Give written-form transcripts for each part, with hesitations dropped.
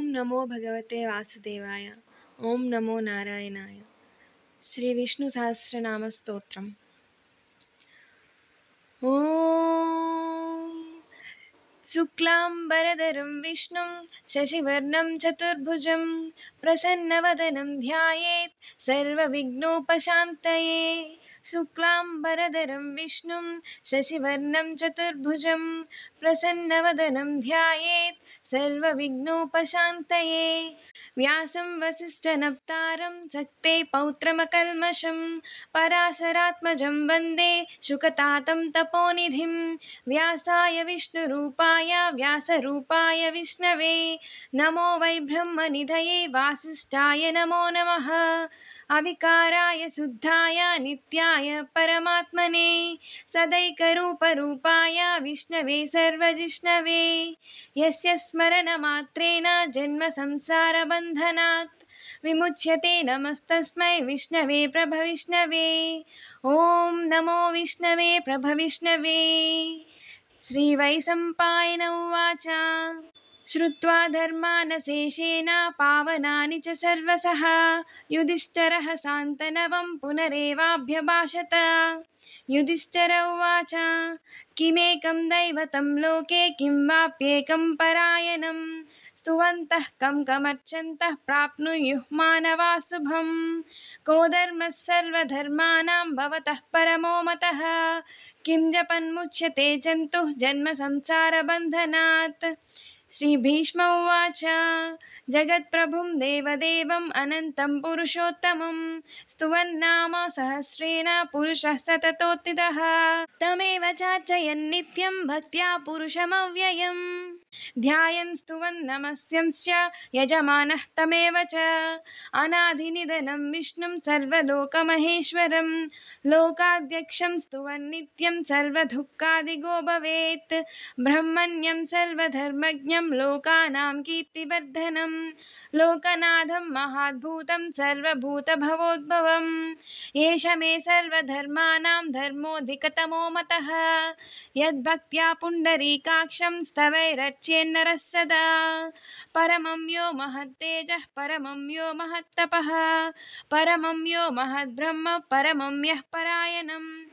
ओम नमो भगवते वासुदेवाय। ओम नमो नारायणाय। श्री विष्णु सहस्रनाम स्तोत्रम्। ओम शुक्लांबरधरं विष्णुं शशिवर्णं चतुर्भुजं प्रसन्नवदनं ध्यायेत् सर्वविघ्नोपशान्तये। शुक्लांबरधरं विष्णुं शशिवर्णं चतुर्भुजं प्रसन्नवदनं ध्यायेत् सर्वविघ्नोपशान्तये। व्यासं वसिष्ठनप्तारं सक्ते पौत्रमकल्मषं पराशरात्मजं वन्दे शुकतातं तपोनिधिं। व्यासाय विष्णुरूपाय व्यासरूपाय विष्णवे नमो वै ब्रह्मनिधये वासिष्ठाय नमो नमः। अविकाराय शुद्धाय नित्याय परमात्मने सदैकरूपरूपाय विष्णवे सर्वजिष्णवे। यस्य स्मरणमात्रेण जन्म संसारबन्धनात् विमुच्यते नमस्तस्मै विष्णवे प्रभविष्णवे। ॐ नमो विष्णवे प्रभविष्णवे। श्रीवैशम्पायन उवाच श्रुत्वा धर्मानशेषेण पावनानि च सर्वशः युधिष्ठिरः सान्तनवं पुनरेवाभ्यभाषत। युधिष्ठिर उवाच किमेकं दैवतं लोके किं वाप्येकं परायणं स्तुवन्तः कं कमर्चन्तः प्राप्नुयुः मानवाः शुभम्। को धर्मः सर्वधर्माणां भवतः परमो मतः किं जपन्मुच्यते जन्तुः जन्म संसारबन्धनात्। श्रीभीष्म उवाच जगत्प्रभुं देवदेवम् अनन्तं पुरुषोत्तमं स्तुवन्नाम सहस्रेण पुरुषः सततोत्थितः। तमेव चार्चयन् नित्यं भक्त्या पुरुषमव्ययम् ध्यायन् स्तुवन् नमस्यंश्च यजमानः तमेव च। अनादिनिधनं विष्णुं सर्वलोकमहेश्वरं लोकाध्यक्षं स्तुवन् नित्यं सर्वदुःखादिगो भवेत्। ब्रह्मण्यं सर्वधर्मज्ञं लोकानां कीर्तिवर्धनं लोकनाथं महाद्भुतं सर्वभूतभवोद्भवम्। एष मे सर्वधर्माणां धर्मोऽधिकतमो मतः यद्भक्त्या पुण्डरीकाक्षं स्तवैरर्च्येन्नरः सदा। परमं यो महत्तेजः परमं यो महत्तपः परमं यो महद्ब्रह्म परमं यः परायणम्।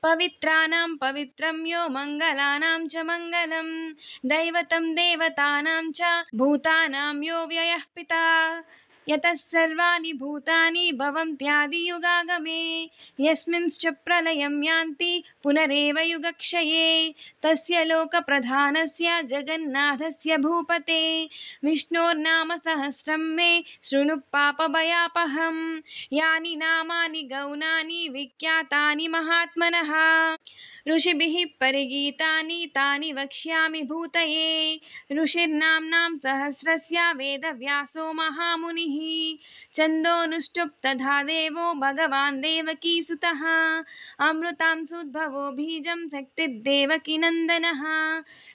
पवित्राणां पवित्रं यो मङ्गलानां च मङ्गलं दैवतं देवतानां च भूतानां यो व्ययः पिता। यतः सर्वाणि भूतानि भवन्त्यादियुगागमे यस्मिंश्च प्रलयं यान्ति पुनरेव युगक्षये तस्य लोकप्रधानस्य जगन्नाथस्य भूपते विष्णोर्नाम सहस्रं मे शृणु पापभयापहं। यानि नामानि गौणानि विख्यातानि महात्मनः ऋषिभिः परिगीतानि तानि वक्ष्यामि भूतये। ऋषिर्नाम्नां सहस्रस्य वेदव्यासो महामुनिः छन्दोनुष्टुप् तथा देवो भगवान् देवकीसुतः अमृतांशुद्भवो बीजं शक्तिर्देवकीनन्दनः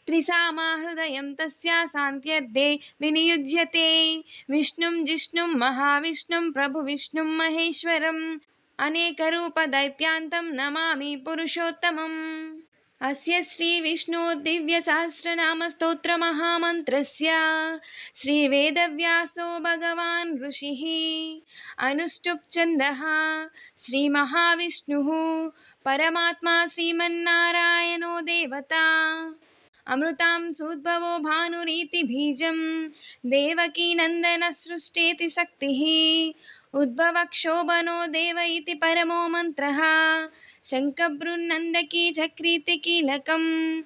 त्रिसामा हृदयं तस्य शान्त्यर्थे विनियुज्यते। विष्णुं जिष्णुं महाविष्णुं प्रभुविष्णुं महेश्वरम् अनेकरूपदैत्यान्तं नमामि पुरुषोत्तमम्। अस्य श्रीविष्णु दिव्यसहस्रनामस्तोत्रमहामन्त्रस्य श्रीवेदव्यासो भगवान् ऋषिः अनुष्टुप् छन्दः श्रीमहाविष्णुः परमात्मा श्रीमन्नारायणो देवता। अमृतांशुद्भवो भानुरीति बीजं देवकीनन्दनः सृष्टेति शक्तिः उद्भवक्षोभनो देव इति परमो मन्त्रः शङ्खबृन्नन्दकी चक्रीति कीलकम्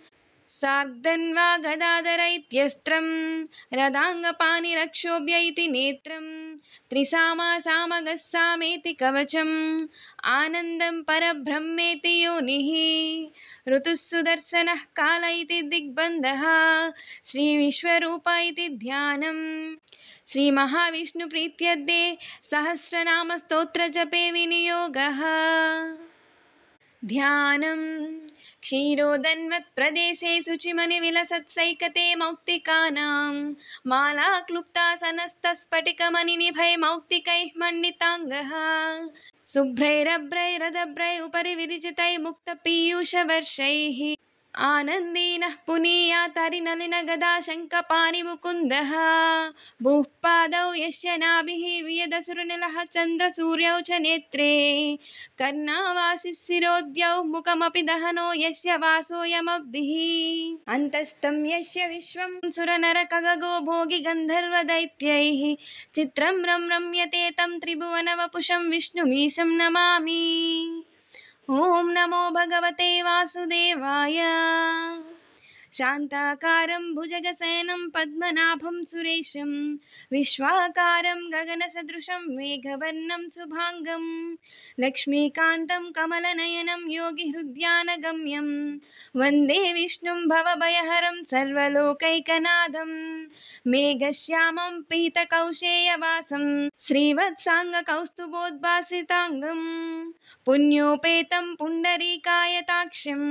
सार्धन्वा गदाधर इत्यस्त्रं रदाङ्गपाणिरक्षोभ्य इति नेत्रं त्रिसामा सामगः सामेति कवचम् आनन्दं परब्रह्मेति योनिः ऋतुः सुदर्शनः काल इति दिग्बन्धः श्रीविश्वरूप इति ध्यानम्। श्रीमहाविष्णुप्रीत्यर्थे सहस्रनामस्तोत्रजपे विनियोगः। ध्यानम् क्षीरोदन्वत्प्रदेशे शुचिमणिविलसत्सैकते मौक्तिकानां माला क्लुप्तासनस्तस्फटिकमणिनिभै मौक्तिकैः मण्डिताङ्गः शुभ्रैरभ्रैरदभ्रै उपरि विरिचितैः मुक्तपीयूषवर्षैः आनन्देन पुनीयातरिनलिनगदा शङ्खपाणिमुकुन्दः भूः पादौ यस्य नाभिः वियदसुरनिलः चन्द्रसूर्यौ च नेत्रे कर्णावासिः शिरोद्यौ मुखमपि दहनो यस्य वासोऽयमब्धिः अन्तस्तं यस्य विश्वं सुरनरखगो भोगि गन्धर्वदैत्यैः चित्रं रम्यते तं त्रिभुवनवपुषं विष्णुमीशं नमामि। ॐ नमो भगवते वासुदेवाय। शान्ताकारं भुजगशयनं पद्मनाभं सुरेशं विश्वाकारं गगनसदृशं मेघवर्णं शुभाङ्गं लक्ष्मीकान्तं कमलनयनं योगिहृद्यानगम्यं वन्दे विष्णुं भवभयहरं सर्वलोकैकनाथं मेघश्यामं पीतकौशेयवासं श्रीवत्साङ्गकौस्तुभोद्भासिताङ्गं पुण्योपेतं पुण्डरीकायताक्षं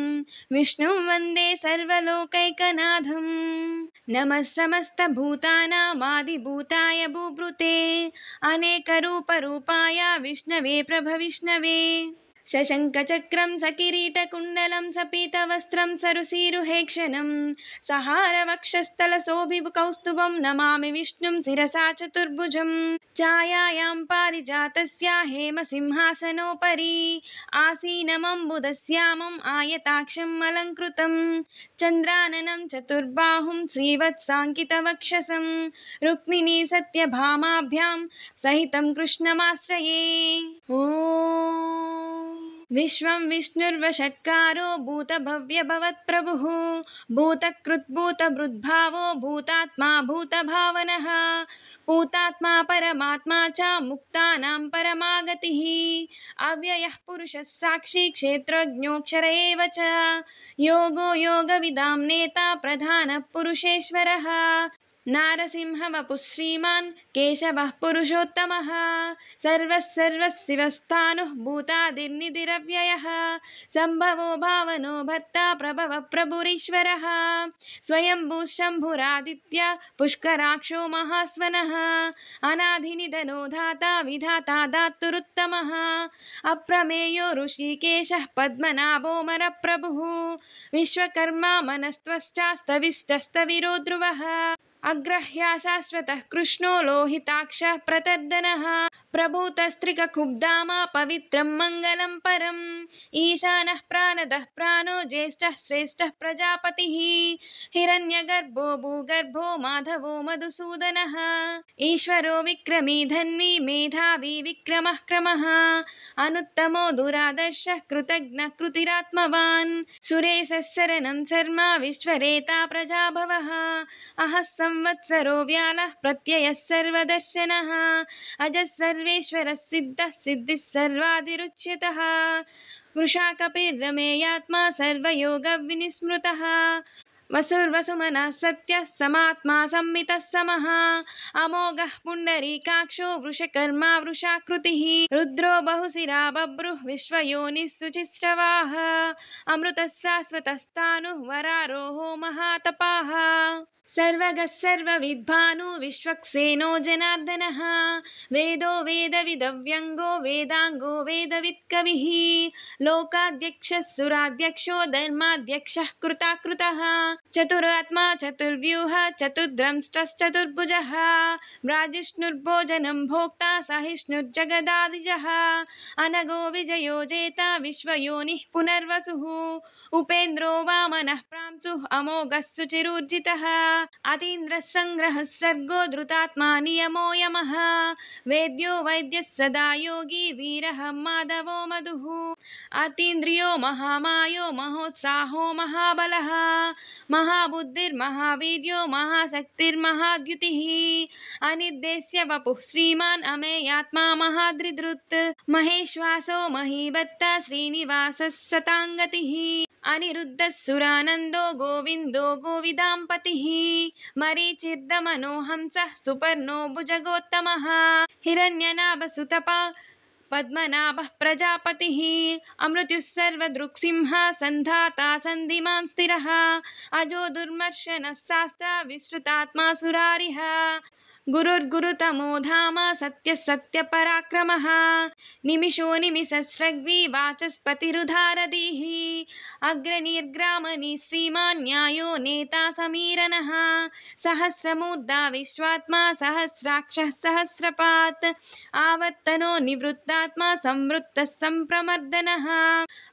विष्णुं वन्दे सर्वलोकैकनाथं नमः समस्तभूतानामादिभूताय भूभृते अनेकरूपरूपाय विष्णवे प्रभविष्णवे शशङ्खचक्रं सकिरीटकुण्डलं सपीतवस्त्रं सरुसीरुहेक्षणं सहारवक्षस्थलशोभिकौस्तुभं नमामि विष्णुं शिरसा चतुर्भुजं छायायां पारिजातस्य हेमसिंहासनोपरि आसीनमम्बुदश्यामम् आयताक्षम् अलङ्कृतं चन्द्राननं चतुर्बाहुं श्रीवत्साङ्कितवक्षसं रुक्मिणी सत्यभामाभ्यां सहितं कृष्णमाश्रये। विश्वं विष्णुर्वषट्कारो भूतभव्यभवत्प्रभुः भूतकृद्भूतभृद्भावो भूतात्मा भूतभावनः भूतात्मा परमात्मा च मुक्तानां परमागतिः अव्ययः पुरुषः साक्षी क्षेत्रज्ञोऽक्षर एव च योगो योगविदां नेता प्रधानः पुरुषेश्वरः नारसिंहवपुः श्रीमान् केशवः पुरुषोत्तमः सर्वः सर्वशिवस्थाणुः भूतादिर्निधिरव्ययः सम्भवो भावनो भर्ता प्रभवः प्रभुरीश्वरः स्वयंभू शम्भुरादित्य पुष्कराक्षो महास्वनः अनादिनिधनो धाता विधाता दातुरुत्तमः अप्रमेयो ऋषिकेशः पद्मनाभोऽमरप्रभुः विश्वकर्मा मनस्त्वष्टास्तविष्टस्तविरो ध्रुवः अग्रह्या शाश्वतः कृष्णो लोहिताक्षः प्रतर्दनः प्रभूतस्त्रिककुब्धामा पवित्रं मङ्गलं परम् ईशानः प्राणदः प्राणो ज्येष्ठः श्रेष्ठः प्रजापतिः हिरण्यगर्भो भूगर्भो माधवो मधुसूदनः ईश्वरो विक्रमी धन्वी मेधावी विक्रमः क्रमः अनुत्तमो दुरादर्शः कृतज्ञः कृतिरात्मवान् सुरेशः शरणं शर्मा विश्वरेता प्रजाभवः अहः संवत्सरो व्यालः प्रत्ययः सर्वदर्शनः अजः सर्वेश्वरः सिद्धः सिद्धिः सर्वादिरुच्यतः वृषा कपिर्रमेयात्मा सर्वयोगविनिस्मृतः वसुर्वसुमनः सत्यः समात्मा संमितः समः अमोघः पुण्डरीकाक्षो वृषकर्मा वृषाकृतिः रुद्रो बहुशिरा बभ्रुः विश्वयोनिः शुचिश्रवाः अमृतः शाश्वतस्तानुः वरारोहो महातपाः सर्वगः सर्वविद्भानु विश्वक्सेनो जनार्दनः वेदो वेदविदव्यङ्गो वेदाङ्गो वेदवित्कविः लोकाध्यक्षः सुराध्यक्षो धर्माध्यक्षः कृताकृतः चतुरात्मा चतुर्व्यूह चतुर्द्रंष्टश्चतुर्भुजः ब्राजिष्णुर्भोजनं भोक्ता सहिष्णुर्जगदादिजः अनगो विजयो जेता विश्वयोनिः पुनर्वसुः उपेन्द्रो वामनः प्रांशुः अमोघः सुचिरूर्जितः अतीन्द्रः सङ्ग्रहः सर्गो धृतात्मा नियमो यमः वेद्यो वैद्यः सदा योगी वीरः माधवो मधुः अतीन्द्रियो महामायो महोत्साहो महाबलः महाबुद्धिर्महावीर्यो महाशक्तिर्महाद्युतिः अनिर्देश्य वपुः श्रीमान् अमेयात्मा महाद्रिधृत् महेश्वासो महीभत्ता श्रीनिवासः सताङ्गतिः अनिरुद्धः सुरानन्दो गोविन्दो गोविदाम्पतिः मरीचिर्दमनो हंसः सुपर्णो भुजगोत्तमः हिरण्यनाभसुतपा पद्मनाभः प्रजापतिः अमृत्युः सर्वदृक्सिंहः सन्धाता सन्धिमान् स्थिरः अजो दुर्मर्शनः शास्ता विश्रुतात्मा सुरारिः गुरुर्गुरुतमो धाम सत्यः सत्यपराक्रमः निमिषो निमिषस्रग्वी वाचस्पतिरुधारधीः अग्रनिर्ग्रामनि श्रीमान् न्यायो नेता समीरनः सहस्रमुद्दा विश्वात्मा सहस्राक्षः सहस्रपात् आवर्तनो निवृत्तात्मा संवृत्तः सम्प्रमर्दनः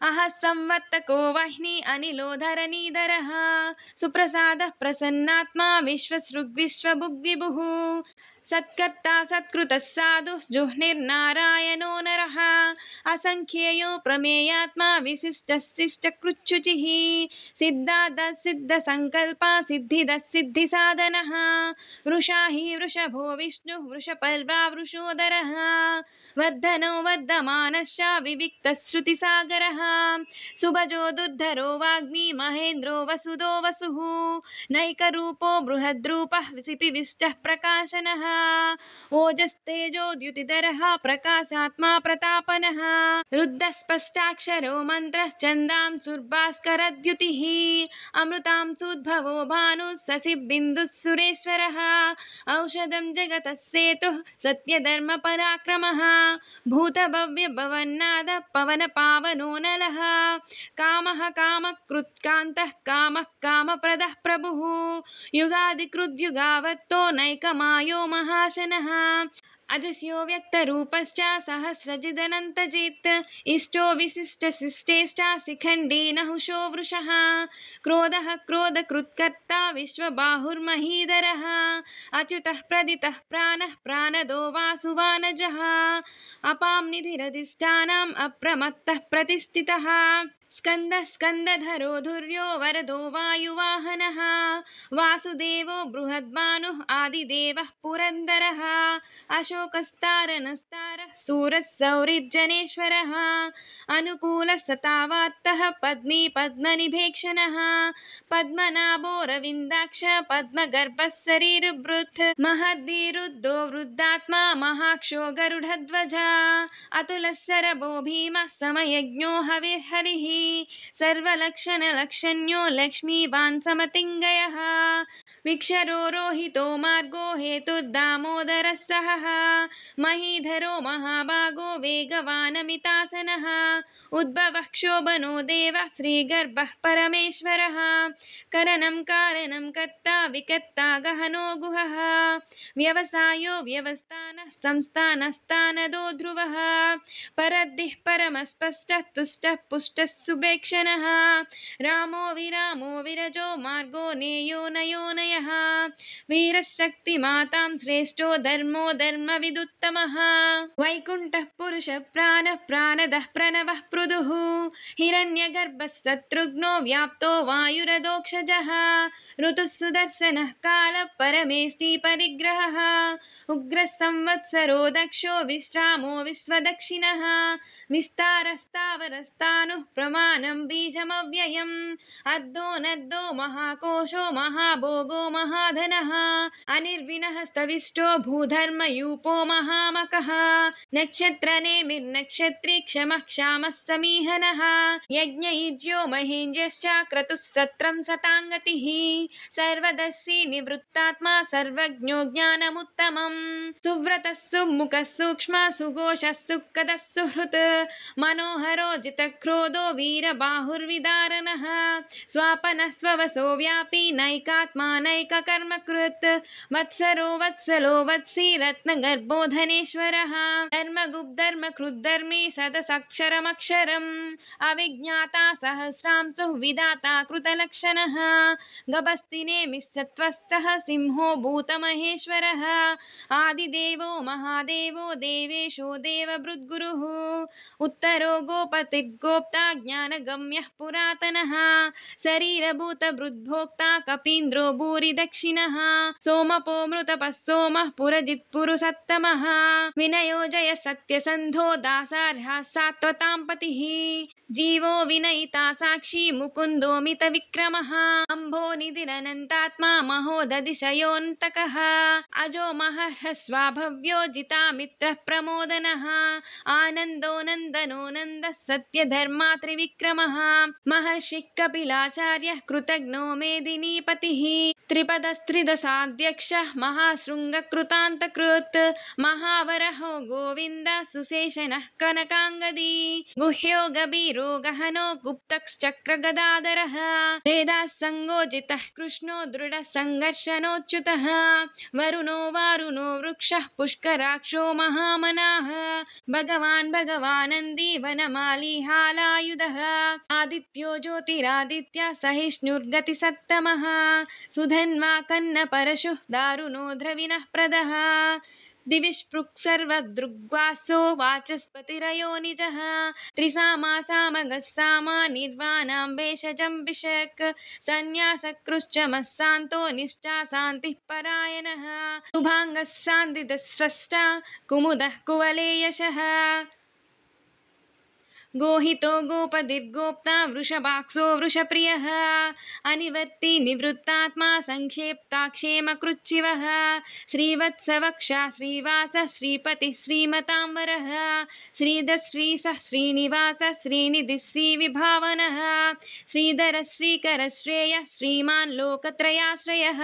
अहः संवर्तको वह्नि अनिलोधरनीधरः सुप्रसादः प्रसन्नात्मा विश्वसृग्विश्वभुग्विभुः सत्कर्ता सत्कृतः साधुः जुह्निर्नारायणो नरः असंख्येयो प्रमेयात्मा विशिष्टः शिष्टकृच्छुचिः सिद्धार्थः सिद्धसङ्कल्पः सिद्धिदः सिद्धिसाधनः वृषा हि वृषभो विष्णुः वृषपर्वा वृषोदरः वर्धनो वर्धमानश्च विविक्तः श्रुतिसागरः सुभजो दुर्धरो वाग्मी महेन्द्रो वसुदो वसुः नैकरूपो बृहद्रूपः विसिपिविष्टः प्रकाशनः ओजस्तेजोद्युतिधरः प्रकाशात्मा प्रतापनः रुद्धस्पष्टाक्षरो मन्त्रः छन्दांशुर्भास्करद्युतिः अमृतांशुद्भवो भानुः शशिबिन्दुः सुरेश्वरः औषधं जगतः सेतुः सत्यधर्मपराक्रमः भूतभव्यभवन्नादः पवनपावनो नलः कामः कामकृत्कान्तः कामः कामप्रदः प्रभुः युगादिकृद्युगावत्तो नैकमायो महाशनः अदृश्यो व्यक्तरूपश्च सहस्रजिदनन्तजित् इष्टो विशिष्टशिष्टेष्टा शिखण्डी नहुषो वृषः क्रोधः क्रोधकृत्कर्ता विश्वबाहुर्महीधरः अच्युतः प्रदितः प्राणः प्राणदो वासुवानजः अपां निधिरधिष्ठानम् अप्रमत्तः प्रतिष्ठितः स्कन्दः स्कन्दधरो धुर्यो वरदो वायुवाहनः वासुदेवो बृहद्भानुः आदिदेवः पुरन्दरः अशोकस्तारनस्तारः सूरः सौरिर्जनेश्वरः अनुकूलः सतावार्तः पद्मी पद्मनिभेक्षणः पद्मनाभोरविन्दाक्ष पद्मगर्भः शरीरभृत् महद्धीरुद्धो वृद्धात्मा महाक्षो गरुडध्वज अतुलः सरभो भीमः समयज्ञो हविर्हरिः सर्वलक्षणलक्षण्यो लक्ष्मीवान् समतिङ्गयः विक्षरो रोहितो मार्गो हेतुर्दामोदरः सहः महीधरो महाभागो वेगवानमितासनः उद्भवः क्षोभनो देवः श्रीगर्भः परमेश्वरः करणं कारणं कर्ता विकर्ता गहनो गुहः व्यवसायो व्यवस्थानः संस्थानस्तानदो ध्रुवः परद्दिः परमस्पष्टः तुष्टः पुष्टः सुभेक्षणः रामो विरामो विरजो मार्गो नेयो नयो नयः वीरशक्तिमातां श्रेष्ठो धर्मो धर्मविदुत्तमः वैकुण्ठः पुरुषः प्राणः प्राणदः प्रणवः पृथुः हिरण्यगर्भः शत्रुघ्नो व्याप्तो वायुरधोक्षजः ऋतुः सुदर्शनः कालः परमेष्टि परिग्रहः उग्रः संवत्सरो दक्षो विश्रामो विश्वदक्षिणः विस्तारस्तावरस्तानुः प्रमाणं बीजमव्ययम् अर्धोनर्धो महाकोशो महाभोगो महाधनः अनिर्विणः स्तविष्टो भूधर्मयूपो महामकः नक्षत्रनेमिर्नक्षत्री क्षमः क्षामः समीहनः यज्ञयुज्यो महेन्द्रश्च क्रतुः सत्रं सताङ्गतिः सर्वदर्शी निवृत्तात्मा सर्वज्ञो ज्ञानमुत्तमम् सुव्रतः सुमुखः सूक्ष्मः सुघोषः सुखदः सुहृत् मनोहरो जितक्रोधो वीरबाहुर्विदारणः स्वापनः स्ववसो व्यापी नैकात्मा नैककर्मकृत् वत्सरो वत्सलो वत्सी रत्नगर्भो धनेश्वरः धर्मगुप्धर्मकृद्धर्मी सदसक्षरमक्षरम् अविज्ञाता सहस्रांशुः विधाता कृतलक्षणः गभस्तिनेमिषत्वस्तः सिंहो भूतमहेश्वरः आदिदेवो महादेवो देवेशो देवभृद्गुरुः उत्तरो गोपतिर्गोप्ता ज्ञानगम्यः पुरातनः शरीरभूतभृद्भोक्ता कपीन्द्रो भूरि दक्षिणः सोमपो मृतपः सोमः पुरजित्पुरुषोत्तमः विनयो जय सत्यसन्धो दासार्हः सात्वतां पतिः जीवो विनयिता साक्षी मुकुन्दो मितविक्रमः अम्भो निधिरनन्तात्मा महोदधिशयोऽन्तकः अजो महः स्वाभव्योजिता मित्रः प्रमोदनः आनन्दो नन्दनो नन्दः सत्यधर्मा त्रिविक्रमः महर्षिः कपिलाचार्यः कृतघ्नो मेदिनीपतिः त्रिपदस्त्रिदशाध्यक्षः महाशृङ्गकृतान्तकृत् महावरहो गोविन्द सुशेषणः कनकाङ्गदी गुह्यो गभीरो गहनो गुप्तश्चक्रगदाधरः वेदाः सङ्गोजितः कृष्णो दृढसङ्घर्षणोच्युतः वरुणो वारुणो वृक्षः पुष्कराक्षो महामनाः भगवानन्दी वनमाली हालायुधः आदित्यो ज्योतिरादित्य सहिष्णुर्गतिसत्तमः सुधन्वा कन्नपरशुः दारुणो द्रविणः प्रदः दिविष्पृक् सर्वदृग्वासो वाचस्पतिरयो निजः त्रिसामा सामगः सामा निर्वाणां भेषजम्बिषक् सन्न्यासकृश्च मस्सान्तो निष्ठा शान्तिः परायणः शुभाङ्गः सान्दिदः स्रष्टा कुमुदः कुवलेयशः गोहितो गोपतिर्गोप्ता वृषभाक्षो वृषप्रियः अनिवर्ति निवृत्तात्मा संक्षेप्ताक्षेमकृच्छिवः श्रीवत्सवक्षा श्रीवासः श्रीपतिः श्रीमतांवरः श्रीधर श्रीसः श्रीनिवासः श्रीनिधिः श्रीविभावनः श्रीधर श्रीकर श्रेयः श्रीमान् लोकत्रयाश्रयः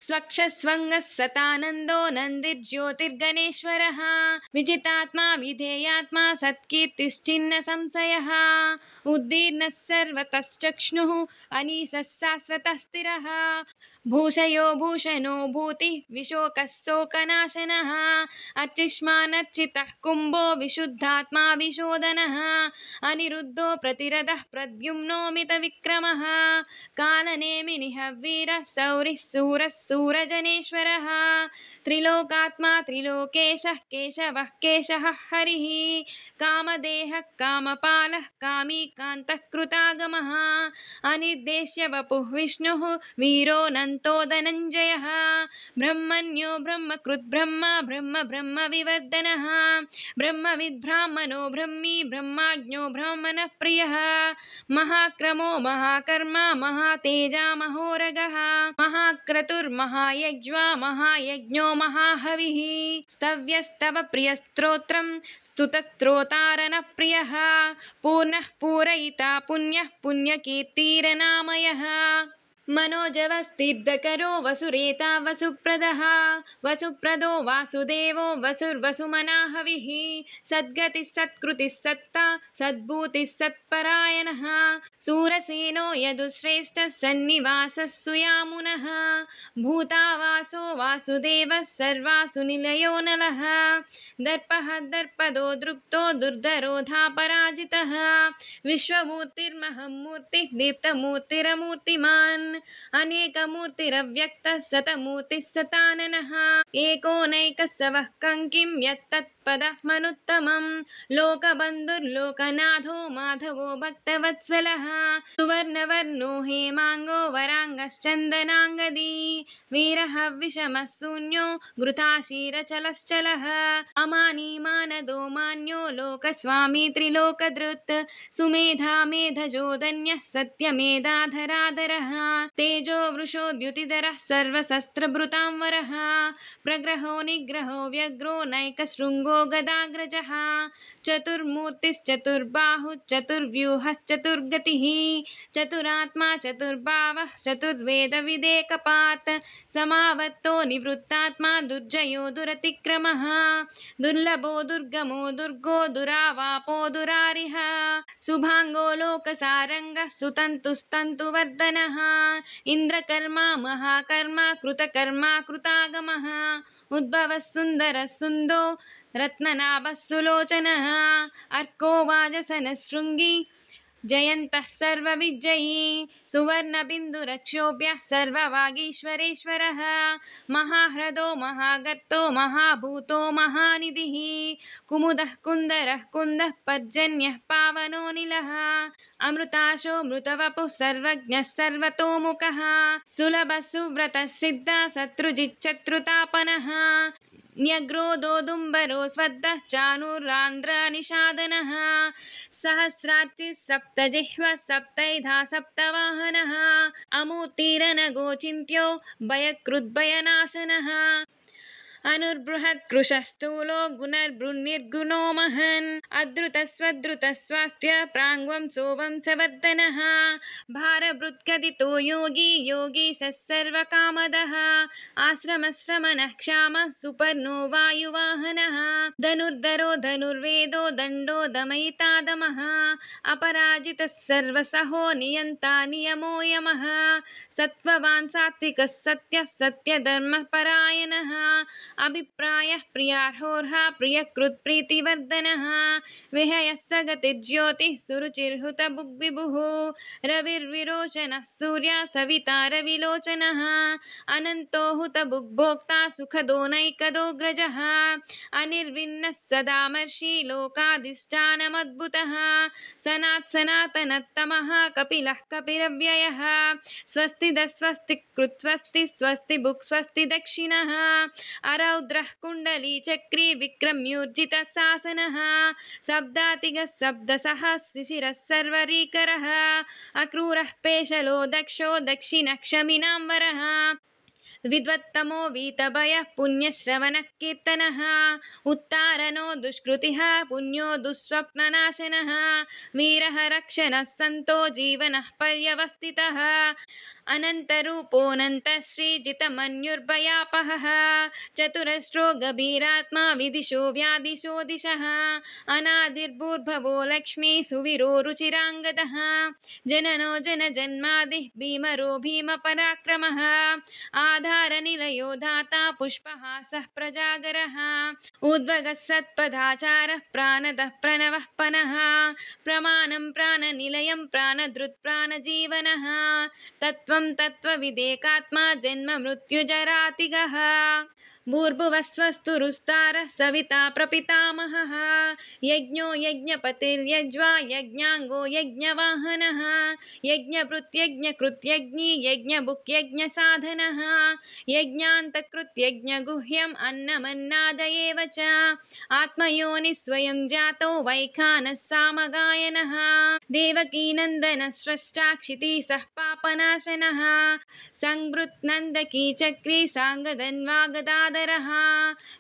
स्वक्षस्वङ्गः सतानन्दो नन्दिर्ज्योतिर्गणेश्वरः विजितात्मा विधेयात्मा सत्कीर्तिश्चिन्न संशयः उद्दीर्णः सर्वतश्चक्ष्णुः अनीशः शाश्वतः स्थिरः भूषयो भूषणो भूतिः विशोकः शोकनाशनः अर्चिष्मानर्चितः कुम्भो विशुद्धात्मा विशोधनः अनिरुद्धो प्रतिरथः प्रद्युम्नो मितविक्रमः कालनेमिनिः वीरः सौरिः सूरः सूरजनेश्वरः त्रिलोकात्मा त्रिलोकेशः केशवः केशः हरिः कामदेहः कामपालः कामी कान्तः कृतागमः अनिर्देश्य वपुः विष्णुः वीरो नन्तो धनञ्जयः ब्रह्मण्यो ब्रह्मकृत् ब्रह्मा ब्रह्म ब्रह्म विवर्धनः ब्रह्मविद्ब्राह्मणो ब्रह्मी ब्रह्माज्ञो ब्राह्मणः प्रियः महाक्रमो महाकर्मा महातेजा महोरगः महाक्रतुर्महायज्वा महायज्ञो महाहविः स्तव्यस्तव प्रियस्तोत्रं स्तुतस्त्रोतारनः प्रियः पूर्णः पूरयिता पुण्यः पुण्यकीर्तिरनामयः मनोजवस्तीर्थकरो वसुरेता वसुप्रदः वसुप्रदो वासुदेवो वसुर्वसुमनाहविः सद्गतिः सत्कृतिः सत्ता सद्भूतिः सत्परायणः सूरसेनो यदुश्रेष्ठः सन्निवासः सुयामुनः भूतावासो वासुदेवः सर्वासु निलयो नलः दर्पः दर्पदो दृप्तो दुर्धरोधापराजितः विश्वमूर्तिर्महमूर्तिः दीप्तमूर्तिरमूर्तिमान् अनेकमूर्तिरव्यक्तः शतमूर्तिः शताननः एकोनैकः सवः कङ्किं यत्तत्पदः मनुत्तमं लोकबन्धुर्लोकनाथो माधवो भक्तवत्सलः सुवर्णवर्णो हेमाङ्गो वराङ्गश्चन्दनाङ्गदी वीरः विषमः शून्यो घृताशीरचलश्चलः अमानी मानदो मान्यो लोकस्वामी त्रिलोकधृत् सुमेधा मेधजोदन्यः सत्यमेधाधराधरः तेजो वृषोद्युतिधरः सर्वशस्त्रभृतांवरः प्रग्रहो निग्रहो व्यग्रो नैकशृङ्गो गदाग्रजः चतुर्मूर्तिश्चतुर्बाहुश्चतुर्व्यूहश्चतुर्गतिः चतुरात्मा चतुर्भावः चतुर्वेदविदेकपात् समावत्तो निवृत्तात्मा दुर्जयो दुरतिक्रमः दुर्लभो दुर्गमो दुर्गो दुरावापो दुरारिः शुभाङ्गो लोकसारङ्गः सुतन्तुस्तन्तुवर्धनः इन्द्रकर्मा महाकर्मा कृतकर्मा कृतागमः उद्भवः सुन्दरः सुन्दो रत्ननाभः सुलोचनः अर्को वाजसनशृङ्गी जयन्तः सर्वविजयी सुवर्णबिन्दुरक्षोभ्यः सर्ववागीश्वरेश्वरः महाह्रदो महागर्तो महाभूतो महानिधिः कुमुदः कुन्दरः कुन्दः पर्जन्यः पावनोऽनिलः अमृताशो मृतवपुः सर्वज्ञः सर्वतोमुखः सुलभः सुव्रतः सिद्धः शत्रुजिच्चत्रुतापनः न्यग्रोदोदुम्बरो स्वद्दः चाणूरान्ध्रनिषादनः सहस्रार्चिः सप्तजिह्वः सप्तैधा सप्तवाहनः अमूर्तिरनगोचिन्त्यो भयकृद्भयनाशनः अनुर्बृहत्कृशस्थूलो गुणर्बृन्निर्गुणो महन् अद्रुतस्वद्रुतस्वास्थ्य प्राङ्वंसो वंशवर्धनः भारभृत्कथितो योगी योगी सर्वकामदः आश्रमश्रमणः क्षामः सुपर्णो वायुवाहनः धनुर्धरो धनुर्वेदो दण्डो दमयिता दमः अपराजितः सर्वसहो नियन्ता नियमो यमः सत्त्ववान् सात्विकः सत्यः सत्यधर्मः परायणः अभिप्रायः प्रियार्होर्हा प्रियकृत् प्रीतिवर्धनः विहयः सगतिर्ज्योतिः सुरुचिर्हुतभुग्विभुः रविर्विरोचनः सूर्यः सविता रविलोचनः अनन्तो हुतभुग्भोक्ता सुखदो नैकदोऽग्रजः अनिर्विन्नः सदामर्षि लोकाधिष्ठानमद्भुतः सनातनतमः कपिलः कपिरव्ययः स्वस्तिदः स्वस्तिकृत् स्वस्ति स्वस्ति भुक् स्वस्ति दक्षिणः अरौद्रः कुण्डली चक्री विक्रम्योर्जितः शासनः शब्दातिगः शब्दसः शिशिरः सर्वरीकरः अक्रूरः पेशलो दक्षो दक्षिणः क्षमिनाम्बरः विद्वत्तमो वीतभयः पुण्यश्रवणः कीर्तनः उत्तारणो दुष्कृतिः पुण्यो दुःस्वप्ननाशनः वीरः रक्षणः सन्तो जीवनः पर्यवस्थितः अनन्तरूपोऽनन्तश्रीजितमन्युर्भयापहः चतुरस्रो गभीरात्मा विदिशो व्यादिशो दिशः अनादिर्भूर्भवो लक्ष्मी सुवीरो रुचिराङ्गदः जननो जनजन्मादिः भीमरो भीमपराक्रमः आधारनिलयो धाता पुष्पहासः प्रजागरः उद्भगः सत्पदाचारः प्राणदः प्रणवः पनः प्रमाणं प्राणनिलयं प्राणधृत् प्राणजीवनः तत्त्वं तत्त्वविदेकात्मा जन्म मृत्युजरातिगः भूर्भुवः स्वस्तुरुस्तारः सविता प्रपितामहः यज्ञो यज्ञपतिर्यज्वा यज्ञाङ्गो यज्ञवाहनः यज्ञभृत्यज्ञकृत्यज्ञी यज्ञभुक् यज्ञसाधनः यज्ञान्तकृत्यज्ञगुह्यम् अन्नमन्नादयेव च आत्मयोनिः स्वयं जातो वैखानः सामगायनः देवकीनन्दनः स्रष्टा क्षितिसः पापनाशनः संवृत्नन्दकी चक्री साङ्गधन्वागदाधरः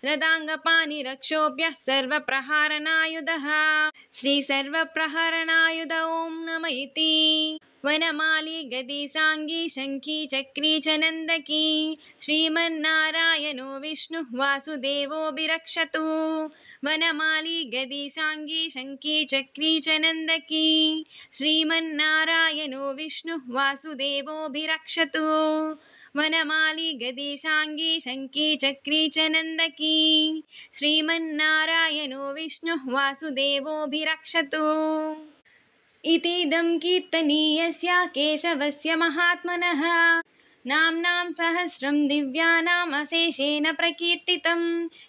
रदाङ्गपाणिरक्षोभ्यः सर्वप्रहारणायुधः श्री सर्वप्रहरणायुध ॐ नमः इति वनमाली गदी साङ्गी शङ्खी चक्री च नन्दकी श्रीमन्नारायणो विष्णुः वासुदेवोऽभिरक्षतु वनमाली गदी साङ्गी शङ्खी चक्री च नन्दकी श्रीमन्नारायणो विष्णुः वासुदेवोऽभिरक्षतु वनमाली गदी साङ्गी शङ्खी चक्री च नन्दकी श्रीमन्नारायणो विष्णुः वासुदेवोऽभिरक्षतु इतीदं कीर्तनीयस्य केशवस्य महात्मनः नाम्नां सहस्रं दिव्यानाम् अशेषेण प्रकीर्तितं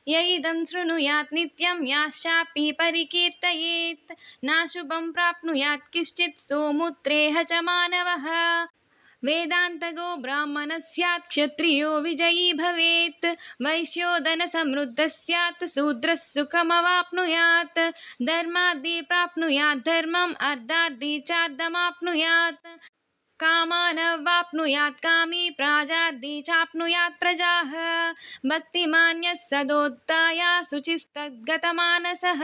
य इदं शृणुयात् नित्यं याश्चापि परिकीर्तयेत् नाशुभं प्राप्नुयात् किश्चित् सोमुत्रेह च मानवः वेदान्तगो ब्राह्मणः स्यात् क्षत्रियो विजयी भवेत् वैश्यो धनसमृद्धः स्यात् शूद्रः सुखमवाप्नुयात् धर्माद्दि प्राप्नुयात् धर्मम् अर्थाद्दि चार्थमाप्नुयात् कामानवाप्नुयात् कामी प्राजाद्दि चाप्नुयात् प्रजाः भक्तिमान्यः सदोत्थाय शुचिस्तद्गतमानसः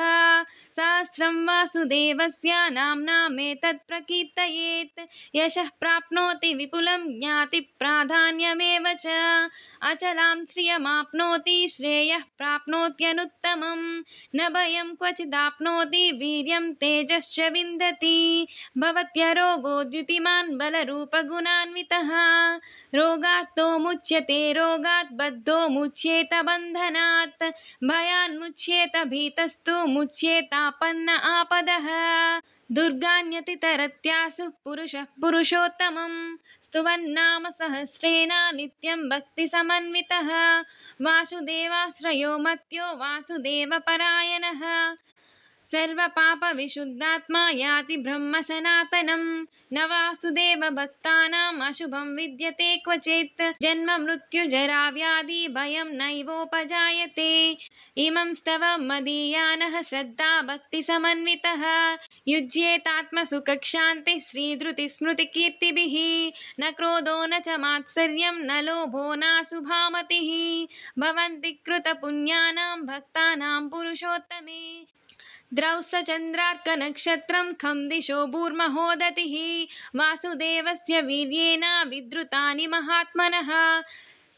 सहस्रं वासुदेवस्य नाम्नामेतत् प्रकीर्तयेत् यशः प्राप्नोति विपुलं ज्ञातिप्राधान्यमेव च अचलां श्रियमाप्नोति श्रेयः प्राप्नोत्यनुत्तमं न भयं क्वचिदाप्नोति वीर्यं तेजश्च विन्दति भवत्यरोगो द्युतिमान् बलरूपगुणान्वितः रोगात्तो मुच्यते रोगात् बद्धो मुच्येत बन्धनात् भयान्मुच्येत भीतस्तु मुच्येतापन्न आपदः दुर्गान्यतितरत्यासु पुरुषः पुरुषोत्तमं स्तुवन्नाम सहस्रेण नित्यं भक्तिसमन्वितः वासुदेवाश्रयो मत्यो वासुदेवपरायणः सर्वपापविशुद्धात्मा याति ब्रह्म सनातनं न वासुदेव भक्तानाम् अशुभं विद्यते क्वचित् जन्म मृत्युजरा व्याधि भयं नैवोपजायते इमं स्तवं मदीयानः श्रद्धा भक्तिसमन्वितः युज्येतात्मसुखक्षान्तिः श्रीधृतिस्मृतिकीर्तिभिः न क्रोधो न च मात्सर्यं न लोभो नाशुभामतिः भवन्ति कृतपुण्यानां भक्तानां पुरुषोत्तमे द्रौसचन्द्रार्कनक्षत्रं खं दिशो भूर्महोदतिः वासुदेवस्य वीर्येण विद्रुतानि महात्मनः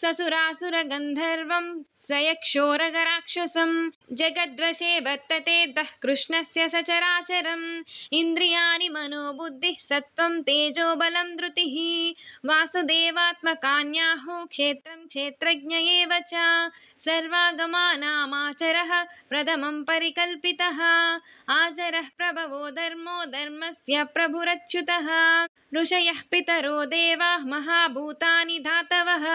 ससुरासुरगन्धर्वं सयक्षोरगराक्षसं जगद्वशे वर्तते दः कृष्णस्य सचराचरम् इन्द्रियाणि मनोबुद्धिः सत्त्वं तेजो बलं धृतिः वासुदेवात्मकान्याहुः क्षेत्रं क्षेत्रज्ञ एव च सर्वागमानामाचरः प्रथमं परिकल्पितः आचरः प्रभवो धर्मो धर्मस्य प्रभुरच्युतः ऋषयः पितरो देवाः महाभूतानि धातवः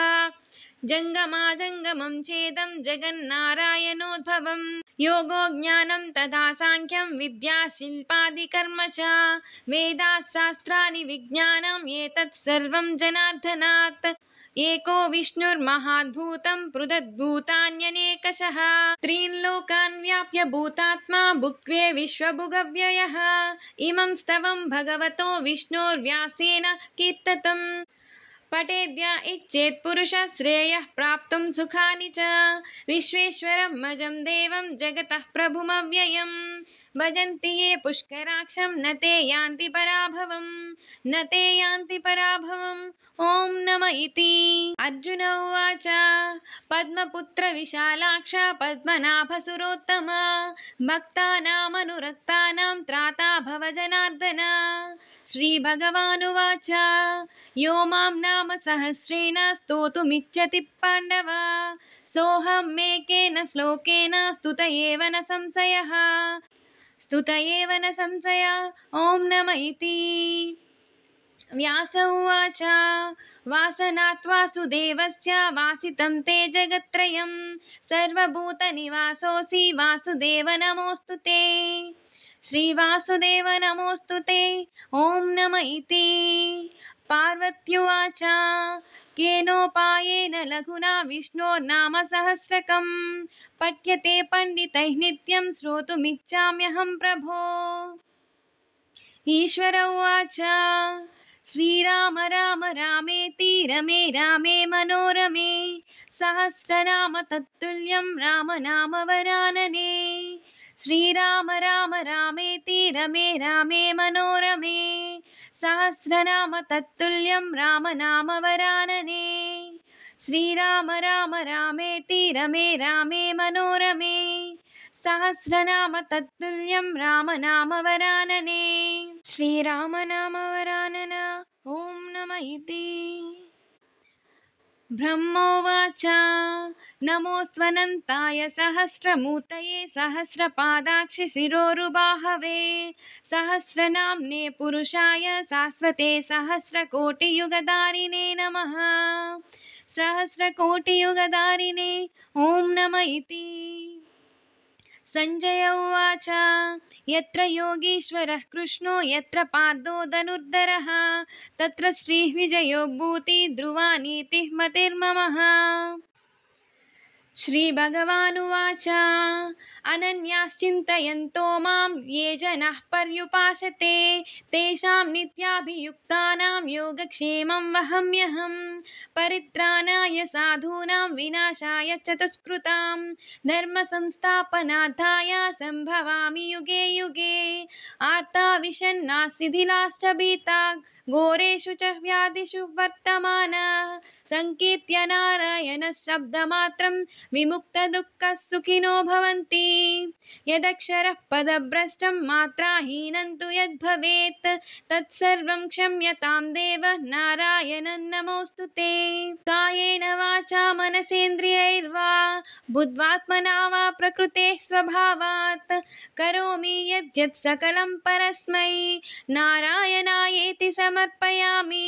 जङ्गमाजङ्गमं चेदं जगन्नारायणोद्भवं योगो ज्ञानं तथा साङ्ख्यं विद्या शिल्पादिकर्म च वेदाः शास्त्राणि विज्ञानम् एतत् सर्वं जनार्दनात् एको विष्णुर्महाद्भूतं पृथद्भूतान्यनेकशः त्रीन् लोकान् व्याप्य भूतात्मा भुक्त्वे विश्वभुगव्ययः इमं स्तवं भगवतो विष्णोर्व्यासेन कीर्ततम् पठेद्य इच्छेत् पुरुषः श्रेयः प्राप्तुं सुखानि च विश्वेश्वरमजं देवं जगतः प्रभुमव्ययम् भजन्ति ये पुष्कराक्षं न ते यान्ति पराभवम् न ते यान्ति पराभवम् ॐ नम इति अर्जुन उवाच पद्मपुत्र विशालाक्ष पद्मनाभसुरोत्तम भक्तानामनुरक्तानां त्राता भव जनार्दन श्रीभगवानुवाच यो मां नाम सहस्रेण स्तोतुमिच्छति पाण्डव सोऽहमेकेन श्लोकेन स्तुत एव न संशयः स्तुत एव न संशय ॐ नम इति व्यास उवाच वासनात् वासुदेवस्य वासितं ते जगत्त्रयं सर्वभूतनिवासोऽसि वासुदेव नमोऽस्तु ते श्रीवासुदेव नमोऽस्तु ते ॐ नम इति पार्वत्युवाच केनोपायेन लघुना विष्णोर्नाम सहस्रकं पठ्यते पण्डितैः नित्यं श्रोतुमिच्छाम्यहं प्रभो ईश्वर उवाच श्रीराम राम रामेति रमे रामे मनोरमे सहस्रनाम तत्तुल्यं राम नाम वरानने श्रीराम राम रामेति रमे रामे मनोरमे सहस्रनाम तत्तुल्यं राम नाम वरानने श्रीराम राम रामेति रमे रामे मनोरमे सहस्रनाम तत्तुल्यं राम नाम वरानने श्रीराम नाम वरानन ॐ नम इति ब्रह्मोवाच नमोऽस्त्वनन्ताय सहस्रमूर्तये सहस्रपादाक्षि शिरोरुबाहवे सहस्रनाम्ने पुरुषाय शाश्वते सहस्रकोटियुगधारिणे नमः सहस्रकोटियुगधारिणे ॐ नम इति संजय उवाच यत्र योगीश्वरः कृष्णो यत्र पार्थो धनुर्धरः तत्र श्रीर्विजयो भूति ध्रुवा नीतिः मतिर्ममः श्रीभगवानुवाच अनन्याश्चिन्तयन्तो मां ये जनाः पर्युपासते तेषां नित्याभियुक्तानां योगक्षेमं वहाम्यहं परित्राणाय साधूनां विनाशाय च दुष्कृतां धर्मसंस्थापनार्थाय सम्भवामि युगे युगे आर्ता विषन्नाः भीताः घोरेषु च व्याधिषु वर्तमानाः संकीर्त्य नारायणशब्दमात्रं विमुक्तदुःखः सुखिनो भवन्ति यदक्षरः पदभ्रष्टं मात्राहीनं तु यद्भवेत् तत्सर्वं क्षम्यतां देव नारायणं नमोऽस्तु ते कायेन वाचा मनसेन्द्रियैर्वा बुद्ध्यात्मना वा प्रकृतेः स्वभावात् करोमि यद्यत् सकलं परस्मै नारायणायेति समर्पयामि